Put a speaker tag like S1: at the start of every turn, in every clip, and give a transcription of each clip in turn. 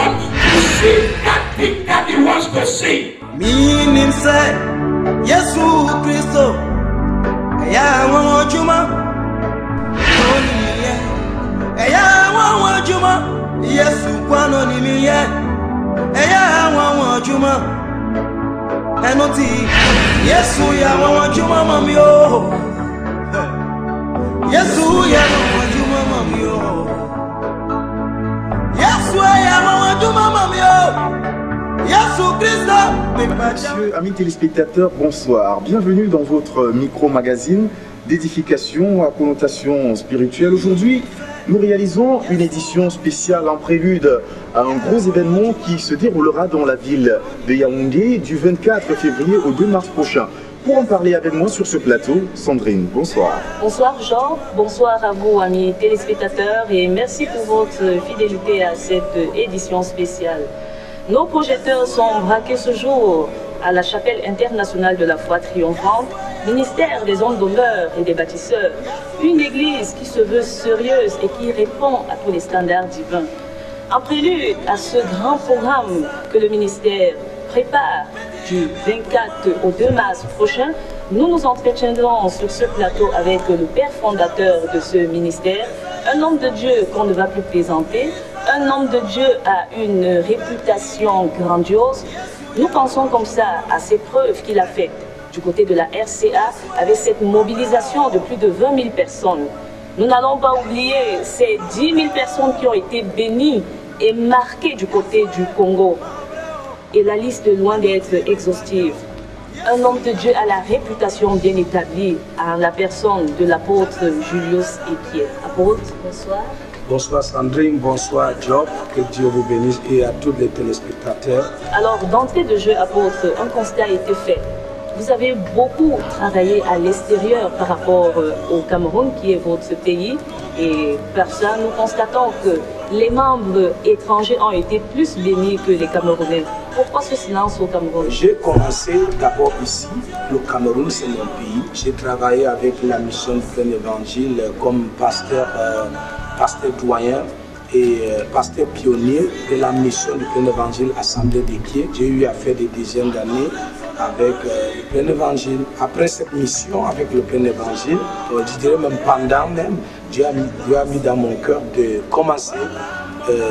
S1: want to see that thing that he wants to see.
S2: Meaning say, Yesu Christo, ya wajuma, ya wajuma, Yesu kwano ni miye, ya wajuma, enoti, Yesu ya wajuma mamio, Yesu ya wajuma mamio, Yesu ya wajuma mamio.
S3: Messieurs, amis téléspectateurs, bonsoir. Bienvenue dans votre micro-magazine d'édification à connotation spirituelle. Aujourd'hui, nous réalisons une édition spéciale en prélude à un gros événement qui se déroulera dans la ville de Yaoundé du 24 février au 2 mars prochain. Pour en parler avec moi sur ce plateau, Sandrine, bonsoir.
S4: Bonsoir Jean, bonsoir à vous amis téléspectateurs et merci pour votre fidélité à cette édition spéciale. Nos projecteurs sont braqués ce jour à la chapelle internationale de la foi triomphante, ministère des hommes d'honneur et des bâtisseurs, une église qui se veut sérieuse et qui répond à tous les standards divins. En prélude à ce grand programme que le ministère prépare du 24 au 2 mars prochain, nous nous entretiendrons sur ce plateau avec le père fondateur de ce ministère, un homme de Dieu qu'on ne va plus présenter. Un homme de Dieu a une réputation grandiose. Nous pensons comme ça à ces preuves qu'il a faites du côté de la RCA avec cette mobilisation de plus de 20 000 personnes. Nous n'allons pas oublier ces 10 000 personnes qui ont été bénies et marquées du côté du Congo. Et la liste est loin d'être exhaustive. Un homme de Dieu a la réputation bien établie à la personne de l'apôtre Julius Epier. Apôtre, bonsoir.
S5: Bonsoir Sandrine, bonsoir Job, que Dieu vous bénisse et à tous les téléspectateurs.
S4: Alors, d'entrée de jeu, apôtre, un constat a été fait. Vous avez beaucoup travaillé à l'extérieur par rapport au Cameroun, qui est votre pays. Et par ça, nous constatons que les membres étrangers ont été plus bénis que les Camerounais. Pourquoi ce silence au Cameroun?
S5: J'ai commencé d'abord ici. Le Cameroun, c'est mon pays. J'ai travaillé avec la mission du Plein Évangile comme pasteur doyen et pasteur pionnier de la mission du Plein Évangile Assemblée des Kieux. J'ai eu à faire des dizaines d'années avec le Plein Évangile. Après cette mission avec le Plein Évangile, je dirais même pendant même, Dieu a mis dans mon cœur de commencer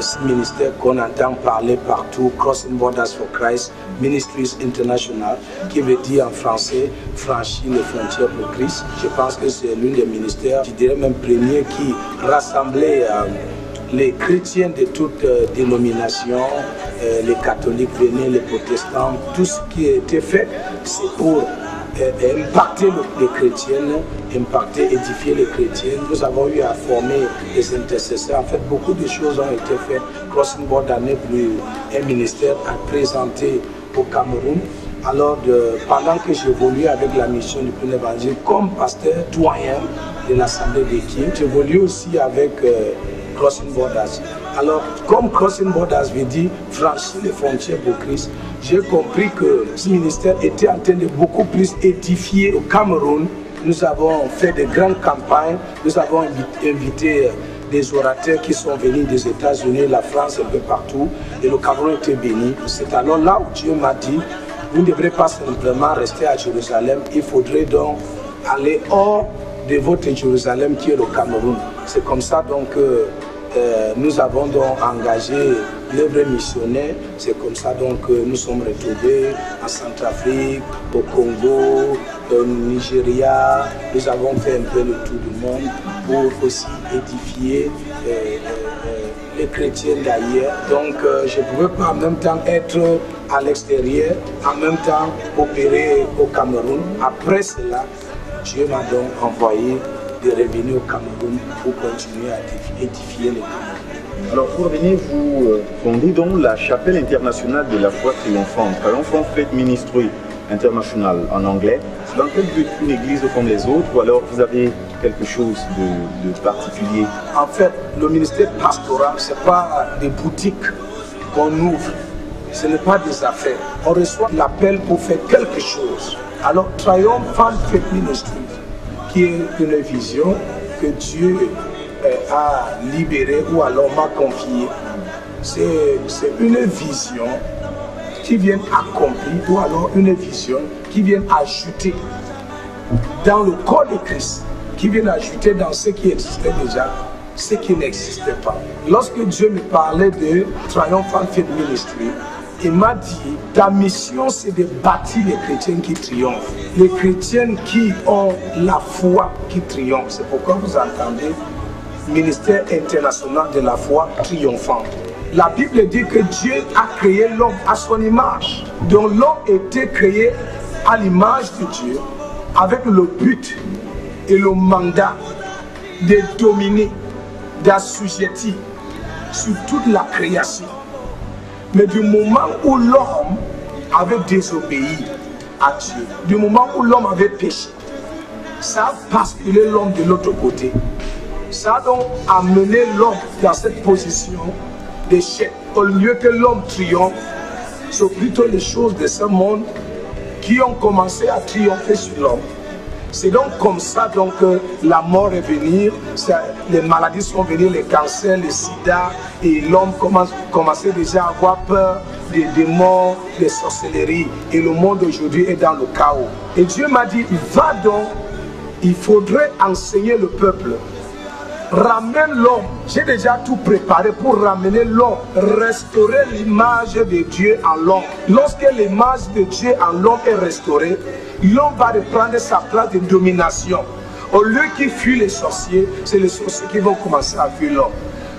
S5: ce ministère qu'on entend parler partout, Crossing Borders for Christ, Ministries International, qui veut dire en français franchir les frontières pour Christ. Je pense que c'est l'un des ministères, je dirais même premier, qui rassemblait les chrétiens de toutes dénominations, les catholiques venaient, les protestants, tout ce qui a été fait, c'est pour impacter les chrétiens, édifier les chrétiens. Nous avons eu à former des intercesseurs. En fait, beaucoup de choses ont été faites. Crossing Borders n'est plus un ministère à présenter au Cameroun. Alors, pendant que j'évolue avec la mission du Plein Évangile comme pasteur doyen de l'Assemblée des Kieux, j'évolue aussi avec Crossing Borders. Alors, comme Crossing Borders veut dire franchir les frontières pour Christ, j'ai compris que ce ministère était en train de beaucoup plus édifier au Cameroun. Nous avons fait de grandes campagnes, nous avons invité des orateurs qui sont venus des États-Unis, la France, un peu partout, et le Cameroun était béni. C'est alors là où Dieu m'a dit, vous ne devrez pas simplement rester à Jérusalem, il faudrait donc aller hors de votre Jérusalem qui est le Cameroun. C'est comme ça donc nous avons donc engagé l'œuvre missionnaire. C'est comme ça donc que nous sommes retrouvés en Centrafrique, au Congo, au Nigeria. Nous avons fait un peu le tour du monde pour aussi édifier les chrétiens d'ailleurs. Donc je ne pouvais pas en même temps être à l'extérieur, en même temps opérer au Cameroun. Après cela, Dieu m'a donc envoyé de revenir au Cameroun pour continuer à édifier le Cameroun.
S3: Alors pour revenir, vous fondez donc la chapelle internationale de la foi triomphante. Triomphant fait ministry international en anglais. C'est dans quel but une église comme les autres ou alors vous avez quelque chose de particulier?
S5: En fait, le ministère pastoral, ce n'est pas des boutiques qu'on ouvre. Ce n'est pas des affaires. On reçoit l'appel pour faire quelque chose. Alors Triomphant Faith Ministry, qui est une vision que Dieu a libérée ou alors m'a confiée. c'est une vision qui vient accomplir, ou alors une vision qui vient ajouter dans le corps de Christ, qui vient ajouter dans ce qui existait déjà, ce qui n'existait pas. Lorsque Dieu me parlait de Triumphal Faith Ministry, il m'a dit, ta mission c'est de bâtir les chrétiens qui triomphent, les chrétiens qui ont la foi qui triomphe. C'est pourquoi vous entendez ministère international de la foi triomphante. La Bible dit que Dieu a créé l'homme à son image. Donc l'homme était créé à l'image de Dieu avec le but et le mandat de dominer, d'assujettir sur toute la création. Mais du moment où l'homme avait désobéi à Dieu, du moment où l'homme avait péché, ça a basculé l'homme de l'autre côté. Ça a donc amené l'homme dans cette position d'échec. Au lieu que l'homme triomphe, c'est plutôt les choses de ce monde qui ont commencé à triompher sur l'homme. C'est donc comme ça donc, la mort est venue, les maladies sont venues, les cancers, les sida, et l'homme commençait déjà à avoir peur des démons, des sorcelleries. Et le monde aujourd'hui est dans le chaos. Et Dieu m'a dit, va donc, il faudrait enseigner le peuple. Ramène l'homme. J'ai déjà tout préparé pour ramener l'homme, restaurer l'image de Dieu en l'homme. Lorsque l'image de Dieu en l'homme est restaurée, l'homme va reprendre sa place de domination. Au lieu qu'il fuit les sorciers, c'est les sorciers qui vont commencer à fuir l'homme.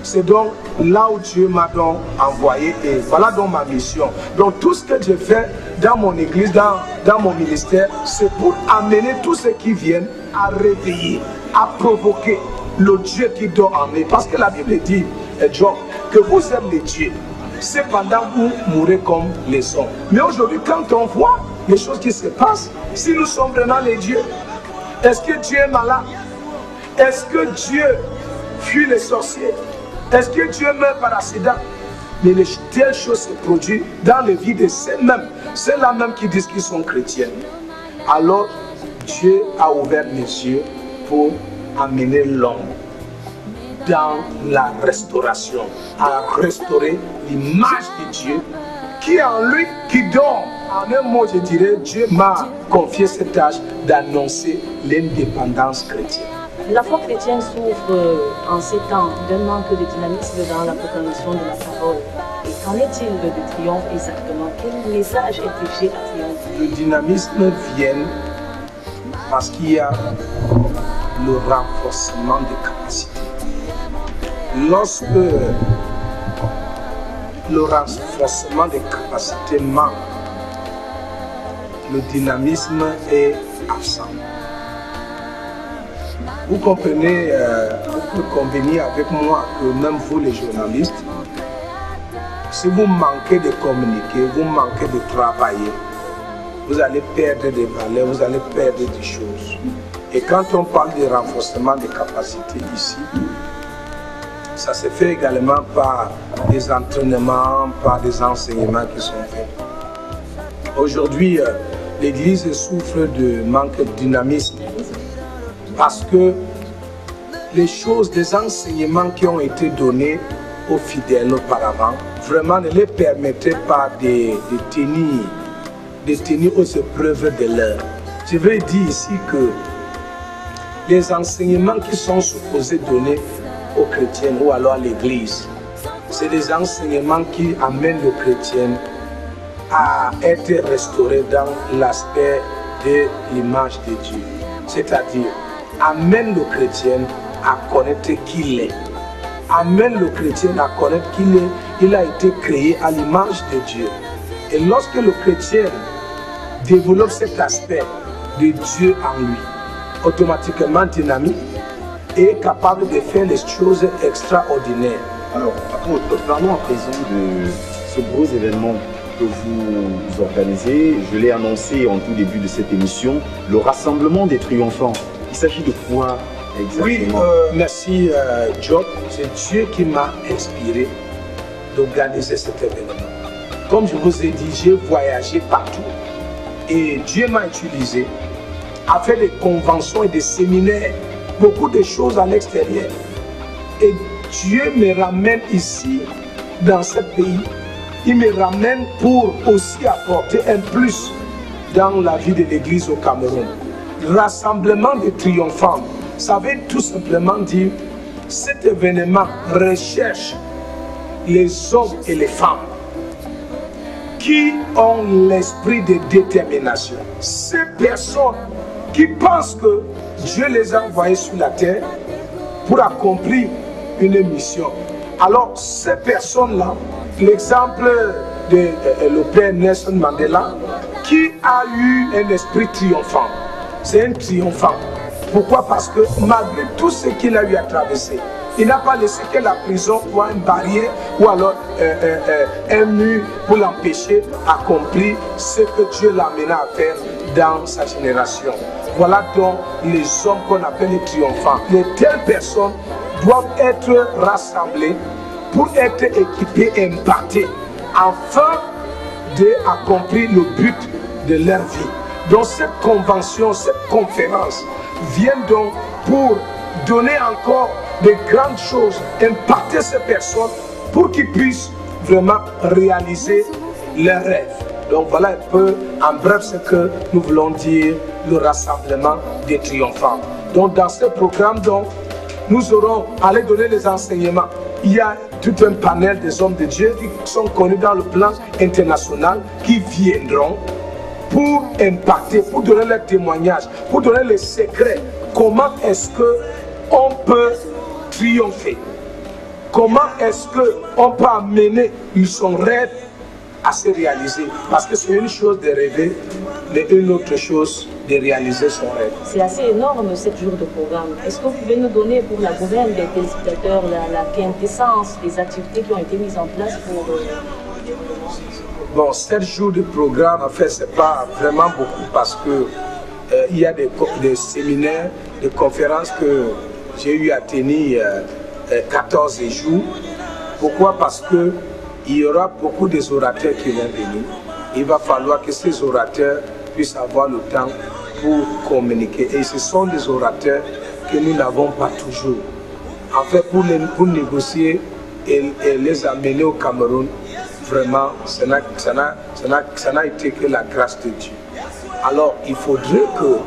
S5: C'est donc là où Dieu m'a donc envoyé, et voilà donc ma mission. Donc tout ce que je fais dans mon église, dans mon ministère, c'est pour amener tous ceux qui viennent à réveiller, à provoquer le Dieu qui dort en eux. Parce que la Bible dit, Job, que vous êtes les dieux, cependant vous mourrez comme les hommes. Mais aujourd'hui, quand on voit les choses qui se passent, si nous sommes vraiment les dieux, est-ce que Dieu est malade? Est-ce que Dieu fuit les sorciers? Est-ce que Dieu meurt par accident? Mais les telles choses se produisent dans les vies de ceux-là même qui disent qu'ils sont chrétiens. Alors, Dieu a ouvert les yeux pour amener l'homme dans la restauration, à restaurer l'image de Dieu qui est en lui, qui dort. En un mot, je dirais, Dieu m'a confié cette tâche d'annoncer l'indépendance chrétienne.
S4: La foi chrétienne souffre en ces temps d'un manque de dynamisme dans la proclamation de la parole. Et qu'en est-il de triomphe exactement? Quel message est dédié à triomphe?
S5: Le dynamisme vient parce qu'il y a le renforcement des capacités. Lorsque le renforcement des capacités manque, le dynamisme est absent. Vous comprenez, vous pouvez convenir avec moi que même vous les journalistes, si vous manquez de communiquer, vous manquez de travailler, vous allez perdre des valeurs, vous allez perdre des choses. Et quand on parle de renforcement des capacités ici, ça se fait également par des entraînements, par des enseignements qui sont faits. Aujourd'hui, l'Église souffre de manque de dynamisme parce que les choses, les enseignements qui ont été donnés aux fidèles auparavant, vraiment ne les permettaient pas de tenir aux épreuves de l'heure. Je veux dire ici que les enseignements qui sont supposés donner aux chrétiens ou alors à l'Église, c'est des enseignements qui amènent le chrétien à être restauré dans l'aspect de l'image de Dieu. C'est-à-dire, amène le chrétien à connaître qui il est. Amène le chrétien à connaître qu'il est. Il a été créé à l'image de Dieu. Et lorsque le chrétien développe cet aspect de Dieu en lui, automatiquement dynamique et capable de faire les choses extraordinaires.
S3: Alors, parlons à présent de ce gros événement que vous organisez. Je l'ai annoncé en tout début de cette émission, le rassemblement des triomphants. Il s'agit de quoi exactement?
S5: Oui, merci Job. C'est Dieu qui m'a inspiré d'organiser cet événement. Comme je vous ai dit, j'ai voyagé partout et Dieu m'a utilisé à faire des conventions et des séminaires, beaucoup de choses à l'extérieur. Et Dieu me ramène ici dans ce pays, il me ramène pour aussi apporter un plus dans la vie de l'Église au Cameroun. Rassemblement de triomphants, ça veut tout simplement dire cet événement recherche les hommes et les femmes qui ont l'esprit de détermination. Ces personnes qui pensent que Dieu les a envoyés sur la terre pour accomplir une mission. Alors ces personnes-là, l'exemple de le père Nelson Mandela, qui a eu un esprit triomphant. C'est un triomphant. Pourquoi? Parce que malgré tout ce qu'il a eu à traverser, il n'a pas laissé que la prison soit une barrière ou alors un mur pour l'empêcher d'accomplir ce que Dieu l'a amené à faire dans sa génération. Voilà donc les hommes qu'on appelle les triomphants. De telles personnes doivent être rassemblées pour être équipées et impartées afin d'accomplir le but de leur vie. Donc cette convention, cette conférence vient donc pour donner encore de grandes choses, impacter ces personnes pour qu'ils puissent vraiment réaliser leurs rêves. Donc voilà un peu en bref ce que nous voulons dire, le rassemblement des triomphants. Donc dans ce programme, donc, nous aurons allé donner les enseignements. Il y a tout un panel des hommes de Dieu qui sont connus dans le plan international, qui viendront pour impacter, pour donner leurs témoignages, pour donner les secrets. Comment est-ce qu'on peut triompher? Comment est-ce qu'on peut amener son rêve à se réaliser? Parce que c'est une chose de rêver, mais une autre chose de réaliser son rêve.
S4: C'est assez énorme 7 jours de programme. Est-ce que vous pouvez nous donner pour la gouverne des téléspectateurs la quintessence des activités qui ont été mises en place pour
S5: Bon, 7 jours de programme, en fait, c'est pas vraiment beaucoup parce que il y a des séminaires, des conférences que j'ai eu à tenir 14 jours. Pourquoi? Parce que il y aura beaucoup des orateurs qui vont venir. Il va falloir que ces orateurs puissent avoir le temps pour communiquer. Et ce sont des orateurs que nous n'avons pas toujours. En fait, pour négocier et les amener au Cameroun, vraiment, ça n'a été que la grâce de Dieu. Alors, il faudrait que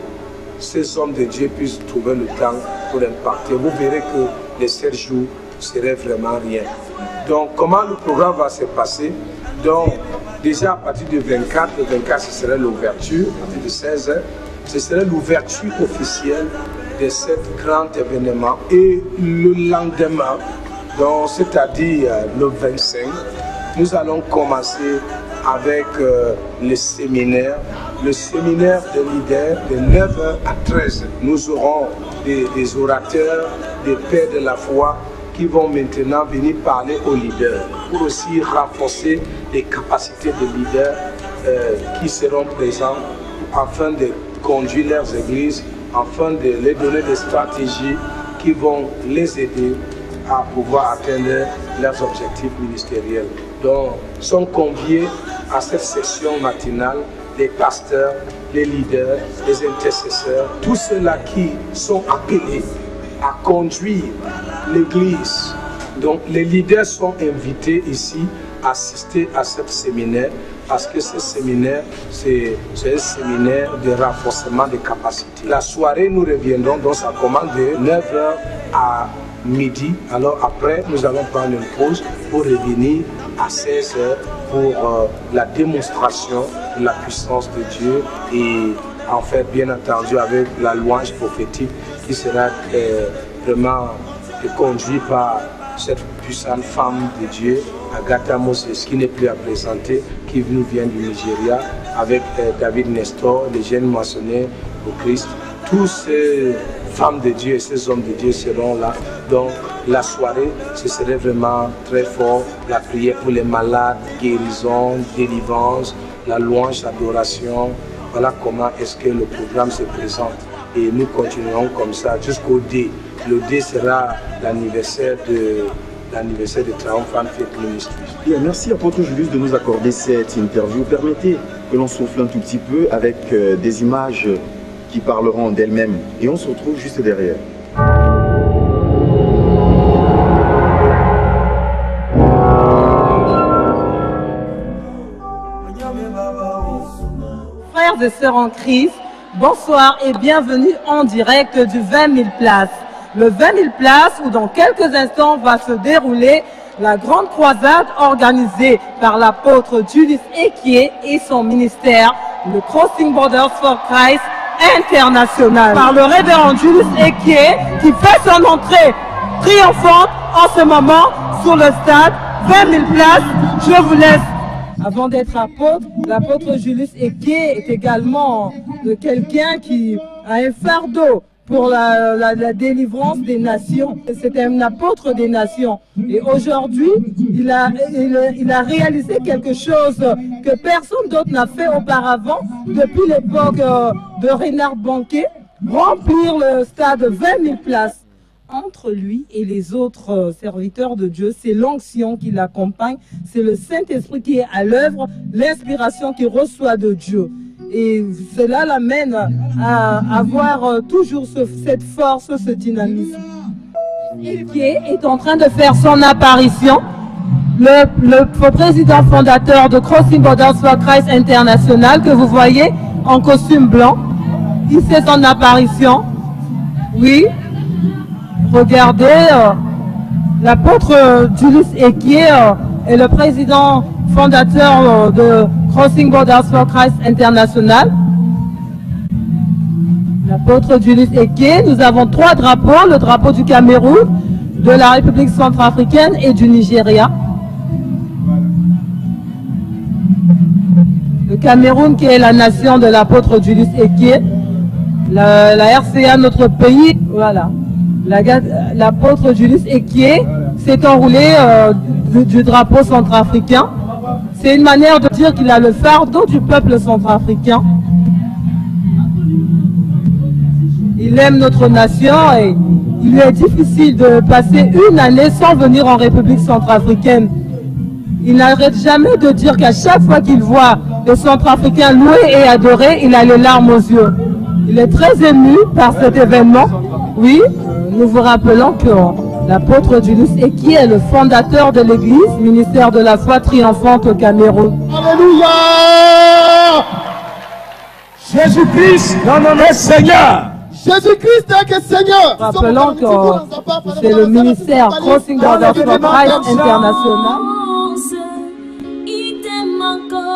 S5: ces hommes de Dieu puissent trouver le temps pour impacter. Vous verrez que les 7 jours seraient vraiment rien. Donc, comment le programme va se passer? Donc, déjà à partir du 24, le 24, ce serait l'ouverture, à partir de 16 h, ce serait l'ouverture officielle de cet grand événement. Et le lendemain, donc c'est-à-dire le 25, nous allons commencer avec le séminaire de leaders de 9 h à 13 h. Nous aurons des orateurs, des pères de la foi qui vont maintenant venir parler aux leaders pour aussi renforcer les capacités des leaders qui seront présents afin de conduire leurs églises, afin de les donner des stratégies qui vont les aider à pouvoir atteindre leurs objectifs ministériels. Donc, sont conviés à cette session matinale les pasteurs, les leaders, les intercesseurs, tous ceux-là qui sont appelés à conduire l'Église. Donc, les leaders sont invités ici à assister à ce séminaire parce que ce séminaire, c'est un séminaire de renforcement des capacités. La soirée, nous reviendrons, donc ça commence de 9 h à midi. Alors après, nous allons prendre une pause pour revenir à 16 h pour la démonstration de la puissance de Dieu et en fait, bien entendu, avec la louange prophétique qui sera vraiment conduite par cette puissante femme de Dieu, Agatha Moses, qui n'est plus à présenter, qui nous vient du Nigeria, avec David Nestor, les jeunes moissonneurs au Christ. Tous ces femmes de Dieu et ces hommes de Dieu seront là. Donc la soirée, ce serait vraiment très fort. La prière pour les malades, guérison, délivrance, la louange, l'adoration. Voilà comment est-ce que le programme se présente. Et nous continuerons comme ça jusqu'au D. Le D sera l'anniversaire de Triumphant Faith Ministries.
S3: Bien, merci apôtre Julius de nous accorder cette interview. Permettez que l'on souffle un tout petit peu avec des images qui parleront d'elles-mêmes. Et on se retrouve juste derrière.
S6: Frères et sœurs en Christ, bonsoir et bienvenue en direct du 20 000 places. Le 20 000 places où dans quelques instants va se dérouler la grande croisade organisée par l'apôtre Julius Ekié et son ministère, le Crossing Borders for Christ International. Par le révérend Julius Ekié qui fait son entrée triomphante en ce moment sur le stade. 20 000 places, je vous laisse. Avant d'être apôtre, l'apôtre Julius Ekié est également quelqu'un qui a un fardeau pour la délivrance des nations. C'est un apôtre des nations. Et aujourd'hui, il a réalisé quelque chose que personne d'autre n'a fait auparavant, depuis l'époque de Reinhard Bonnke, remplir le stade 20 000 places. Entre lui et les autres serviteurs de Dieu, c'est l'onction qui l'accompagne, c'est le Saint-Esprit qui est à l'œuvre, l'inspiration qu'il reçoit de Dieu. Et cela l'amène à avoir toujours cette force, ce dynamisme. Qui est en train de faire son apparition. Le président fondateur de Crossing Borders for Christ International, que vous voyez en costume blanc, il fait son apparition. Oui. Regardez, l'apôtre Julius Ekié est le président fondateur de Crossing Borders for Christ International. L'apôtre Julius Ekié, nous avons 3 drapeaux, le drapeau du Cameroun, de la République centrafricaine et du Nigeria. Le Cameroun qui est la nation de l'apôtre Julius Ekié, la RCA, notre pays, voilà. L'apôtre Julius Ekié s'est enroulé du drapeau centrafricain. C'est une manière de dire qu'il a le fardeau du peuple centrafricain. Il aime notre nation et il lui est difficile de passer une année sans venir en République centrafricaine. Il n'arrête jamais de dire qu'à chaque fois qu'il voit les Centrafricains loués et adorés, il a les larmes aux yeux. Il est très ému par cet événement. Oui. Nous vous rappelons que l'apôtre Julius Ekié est le fondateur de l'Église, ministère de la foi triomphante au Cameroun.
S1: Alléluia! Jésus-Christ est Seigneur.
S2: Jésus-Christ est Seigneur.
S6: Rappelons que c'est le ministère Crossing Borders for Christ International.
S7: Il t'aime encore.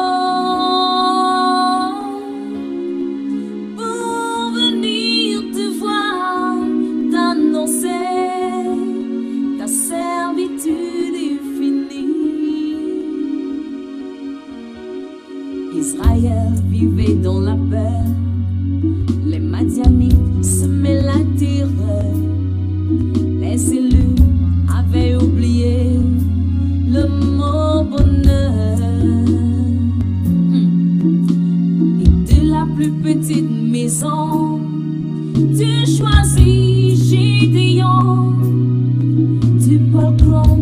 S7: Ta servitude est finie. Israël vivait dans la peur, les Madianites semaient la terreur, les élus avaient oublié le mot bonheur. Et de la plus petite maison, tu choisis Gédéon, du poltron,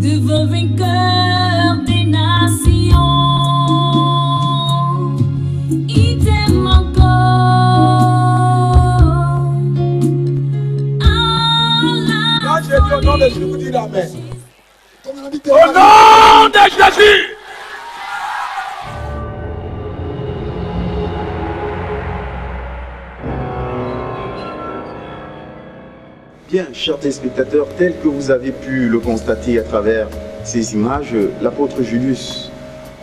S7: devant vainqueur des nations. Il t'aime encore.
S1: Quand j'ai dit au nom de Jésus, vous dites Amen. Au nom de Jésus.
S3: Bien, chers téléspectateurs, tel que vous avez pu le constater à travers ces images, l'apôtre Julius,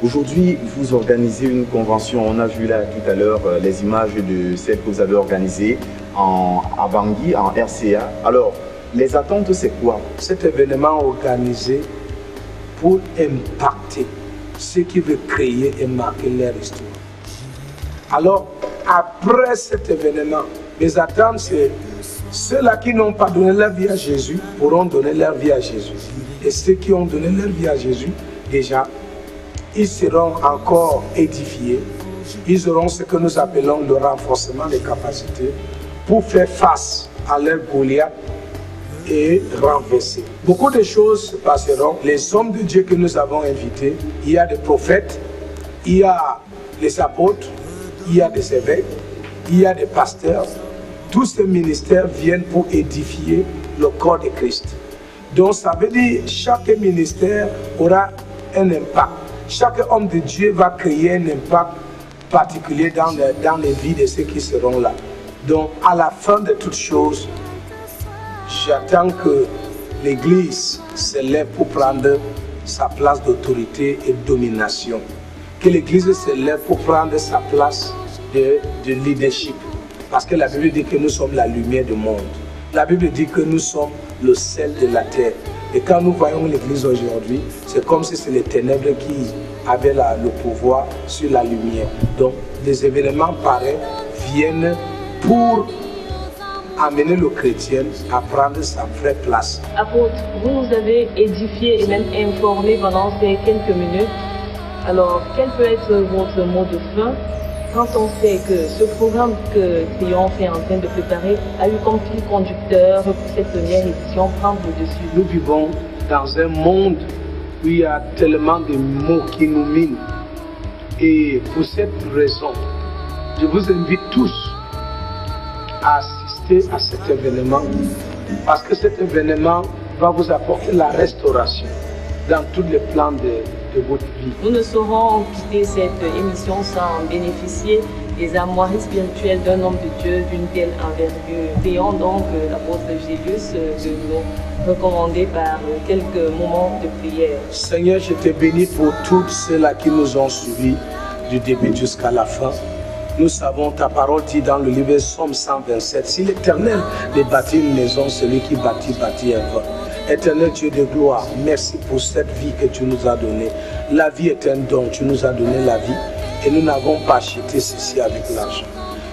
S3: aujourd'hui, vous organisez une convention. On a vu là tout à l'heure les images de celle que vous avez organisée à Bangui, en RCA. Alors, les attentes, c'est quoi?
S5: Cet événement organisé pour impacter ceux qui veulent créer et marquer leur histoire. Alors, après cet événement, les attentes, c'est ceux-là qui n'ont pas donné leur vie à Jésus pourront donner leur vie à Jésus. Et ceux qui ont donné leur vie à Jésus, déjà, ils seront encore édifiés. Ils auront ce que nous appelons le renforcement des capacités pour faire face à leur Goliath et renverser. Beaucoup de choses se passeront. Les hommes de Dieu que nous avons invités, il y a des prophètes, il y a les apôtres, il y a des évêques, il y a des pasteurs. Tous ces ministères viennent pour édifier le corps de Christ. Donc ça veut dire que chaque ministère aura un impact. Chaque homme de Dieu va créer un impact particulier dans les vies de ceux qui seront là. Donc, à la fin de toutes choses, j'attends que l'Église se lève pour prendre sa place d'autorité et de domination. Que l'Église se lève pour prendre sa place de leadership. Parce que la Bible dit que nous sommes la lumière du monde. La Bible dit que nous sommes le sel de la terre. Et quand nous voyons l'Église aujourd'hui, c'est comme si c'est les ténèbres qui avaient le pouvoir sur la lumière. Donc, des événements pareils viennent pour amener le chrétien à prendre sa vraie place.
S4: Apôtre, vous nous avez édifié et même informé pendant ces quelques minutes. Alors, quel peut être votre mot de fin quand on sait que ce programme que Triomphe est en train de préparer a eu comme fil conducteur pour cette première édition prendre le dessus?
S5: Nous vivons dans un monde où il y a tellement de mots qui nous minent. Et pour cette raison, je vous invite tous à assister à cet événement parce que cet événement va vous apporter la restauration dans tous les plans de votre vie.
S4: Nous ne saurons quitter cette émission sans bénéficier des armoiries spirituelles d'un homme de Dieu d'une telle envergure. Prions donc l'apôtre Gélius de nous recommander par quelques moments de prière.
S5: Seigneur, je te bénis pour tous ceux-là qui nous ont suivis du début jusqu'à la fin. Nous savons, ta parole dit dans le livre Somme 127, si l'Éternel ne bâtit une maison, celui qui bâtit un vain. Éternel Dieu de gloire, merci pour cette vie que tu nous as donnée. La vie est un don, tu nous as donné la vie et nous n'avons pas acheté ceci avec l'argent.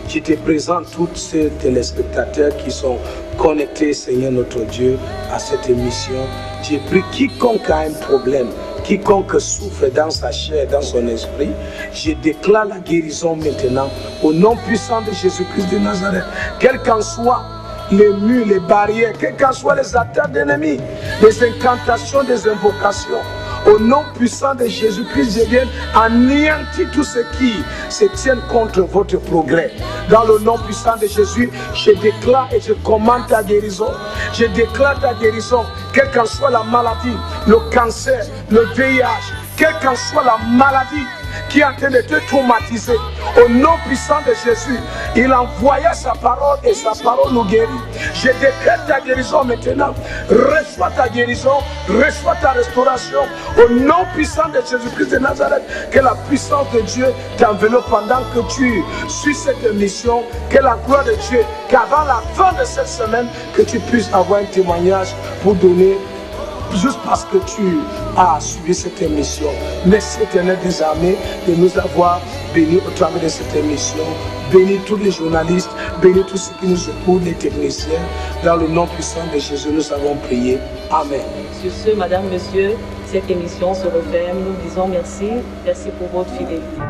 S5: Je te présente tous ces téléspectateurs qui sont connectés, Seigneur notre Dieu, à cette émission. J'ai pris quiconque a un problème, quiconque souffre dans sa chair, dans son esprit, je déclare la guérison maintenant au nom puissant de Jésus-Christ de Nazareth. Quel qu'en soit les murs, les barrières, quelles qu'en soient les attaques d'ennemis, les incantations, des invocations, au nom puissant de Jésus-Christ, je viens anéantir tout ce qui se tiennent contre votre progrès. Dans le nom puissant de Jésus, je déclare et je commande ta guérison. Je déclare ta guérison, quelle qu'en soit la maladie, le cancer, le VIH, quelle qu'en soit la maladie qui est en train de te traumatiser. Au nom puissant de Jésus, il envoya sa parole et sa parole nous guérit. Je décrète ta guérison maintenant. Reçois ta guérison, reçois ta restauration. Au nom puissant de Jésus-Christ de Nazareth, que la puissance de Dieu t'enveloppe pendant que tu suis cette émission. Que la gloire de Dieu, qu'avant la fin de cette semaine, que tu puisses avoir un témoignage pour donner. Juste parce que tu as suivi cette émission. Merci Éternel des armées de nous avoir bénis au travers de cette émission. Bénis tous les journalistes, bénis tous ceux qui nous écoutent, les techniciens. Dans le nom puissant de Jésus, nous avons prié. Amen.
S4: Sur ce, madame, monsieur, cette émission se referme. Nous disons merci. Merci pour votre fidélité.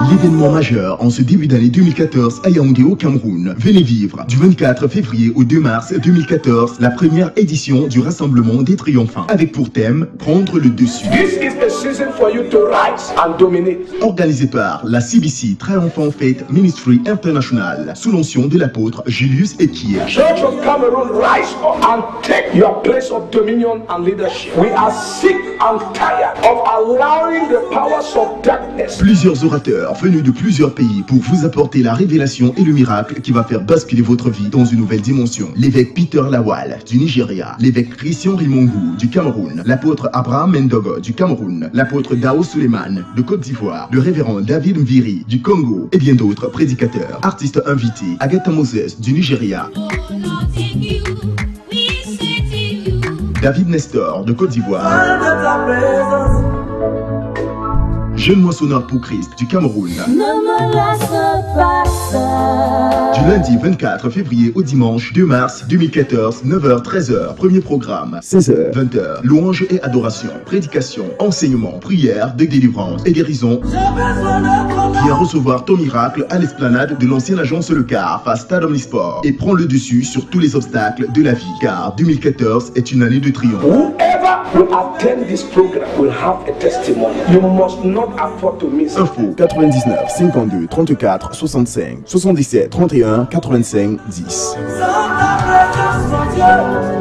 S2: L'événement majeur en ce début d'année 2014 à Yaoundé au Cameroun. Venez vivre du 24 février au 2 mars 2014 la première édition du Rassemblement des Triomphants avec pour thème prendre le dessus.
S5: This is the season for you to rise and dominate.
S2: Organisé par la CBC Triomphant Faith Ministry International sous l'onction de l'apôtre Julius Ekié.
S5: Church of Cameroon, rise up and take your place of dominion and leadership. We are sick and tired of allowing the powers of darkness.
S2: Plusieurs orateurs venus de plusieurs pays pour vous apporter la révélation et le miracle qui va faire basculer votre vie dans une nouvelle dimension. L'évêque Peter Lawal du Nigeria, l'évêque Christian Rimongu du Cameroun, l'apôtre Abraham Mendogo du Cameroun, l'apôtre Dao Suleiman de Côte d'Ivoire, le révérend David Mviri du Congo et bien d'autres prédicateurs. Artistes invités, Agatha Moses du Nigeria, David Nestor de Côte d'Ivoire, Jeune moissonneur pour Christ du Cameroun. Du lundi 24 février au dimanche 2 mars 2014, 9h-13h, premier programme, 16h-20h, louange et adoration, prédication, enseignement, prière, de délivrance et guérison. Viens recevoir ton miracle à l'esplanade de l'ancienne agence Le Car, face Stade Omnisport, et prends le dessus sur tous les obstacles de la vie, car 2014 est une année de triomphe.
S5: Whoever will attend this program will have a testimony. You must not afford to miss.
S2: Info 99 52 34 65 77 31 85 10.
S1: Dieu.